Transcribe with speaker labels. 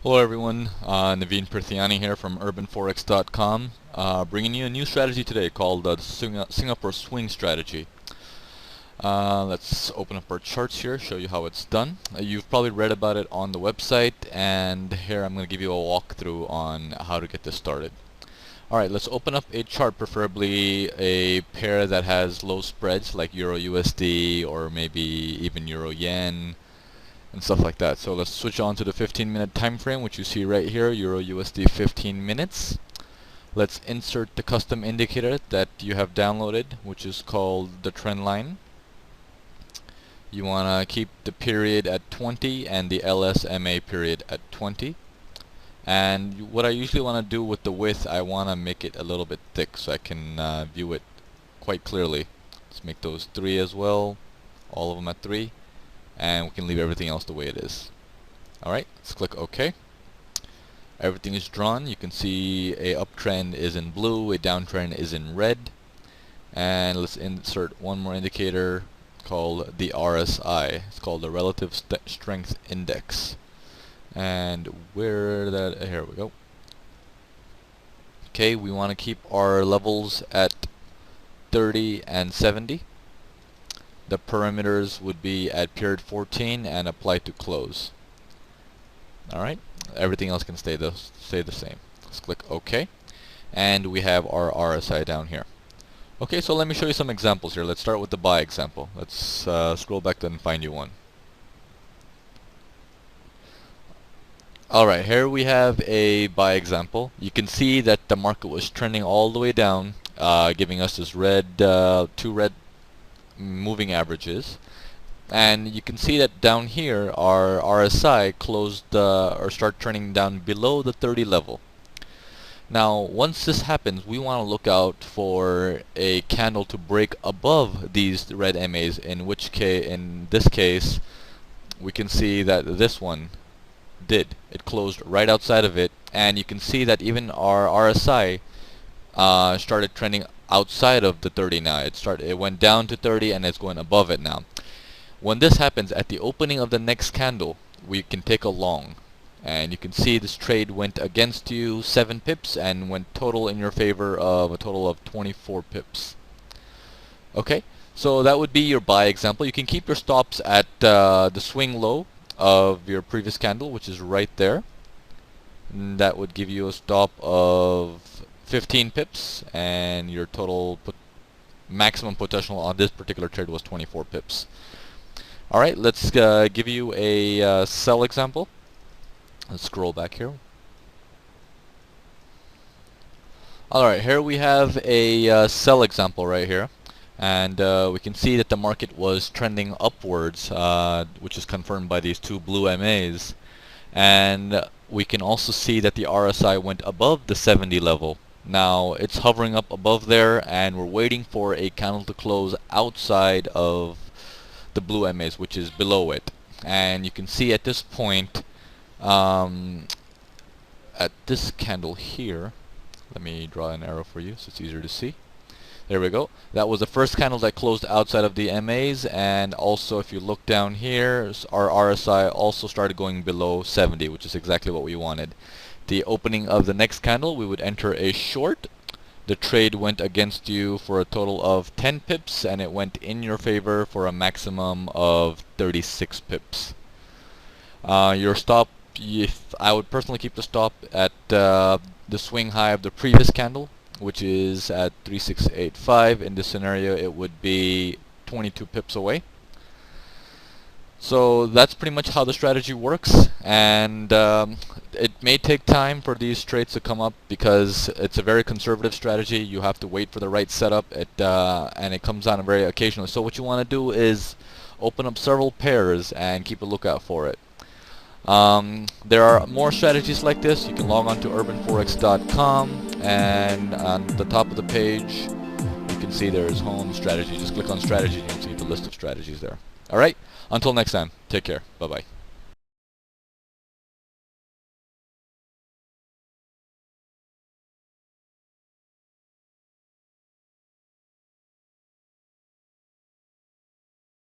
Speaker 1: Hello everyone, Naveen Prithiyani here from urbanforex.com, bringing you a new strategy today called the Singapore Swing Strategy. Let's open up our charts here, show you how it's done. You've probably read about it on the website, and here I'm going to give you a walkthrough on how to get this started. Alright, let's open up a chart, preferably a pair that has low spreads like Euro USD or maybe even Euro Yen and stuff like that. So let's switch on to the 15-minute time frame, which you see right here, Euro USD 15 minutes. Let's insert the custom indicator that you have downloaded, which is called the trend line. You want to keep the period at 20 and the LSMA period at 20. And what I usually want to do with the width, I want to make it a little bit thick so I can view it quite clearly. Let's make those 3 as well, all of them at 3. And we can leave everything else the way it is. Alright, let's click OK. Everything is drawn. You can see a uptrend is in blue, a downtrend is in red. And let's insert one more indicator called the RSI. It's called the Relative Strength Index. And here we go. Okay, we want to keep our levels at 30 and 70. The parameters would be at period 14 and apply to close. Alright, everything else can stay the same. Let's click OK. And we have our RSI down here. Okay, so let me show you some examples here. Let's start with the buy example. Let's scroll back then and find you one. Alright, here we have a buy example. You can see that the market was trending all the way down, giving us this two red moving averages, and you can see that down here our RSI closed or start trending down below the 30 level. Now once this happens, we want to look out for a candle to break above these red MAs, in this case we can see that this one did. It closed right outside of it, and you can see that even our RSI started trending outside of the 30 now. It went down to 30 and it's going above it now. When this happens at the opening of the next candle, we can take a long, and you can see this trade went against you 7 pips and went total in your favor of a total of 24 pips. Okay, so that would be your buy example. You can keep your stops at the swing low of your previous candle, which is right there, and that would give you a stop of 15 pips, and your total maximum potential on this particular trade was 24 pips. Alright, let's give you a sell example. Let's scroll back here. Alright, here we have a sell example right here, and we can see that the market was trending upwards, which is confirmed by these two blue MAs, and we can also see that the RSI went above the 70 level. Now it's hovering up above there, and we're waiting for a candle to close outside of the blue MAs, which is below it. And you can see at this point, at this candle here, let me draw an arrow for you so it's easier to see. There we go. That was the first candle that closed outside of the MAs, and also if you look down here, our RSI also started going below 70, which is exactly what we wanted. The opening of the next candle, we would enter a short. The trade went against you for a total of 10 pips, and it went in your favor for a maximum of 36 pips. Your stop, I would personally keep the stop at the swing high of the previous candle, which is at 3685. In this scenario, it would be 22 pips away. So that's pretty much how the strategy works, and it may take time for these trades to come up because it's a very conservative strategy. You have to wait for the right setup, and it comes on very occasionally. So what you want to do is open up several pairs and keep a lookout for it. There are more strategies like this. You can log on to urbanforex.com, and on the top of the page you can see there's home strategy. Just click on strategy and you can see the list of strategies there. Alright, until next time, take care. Bye bye.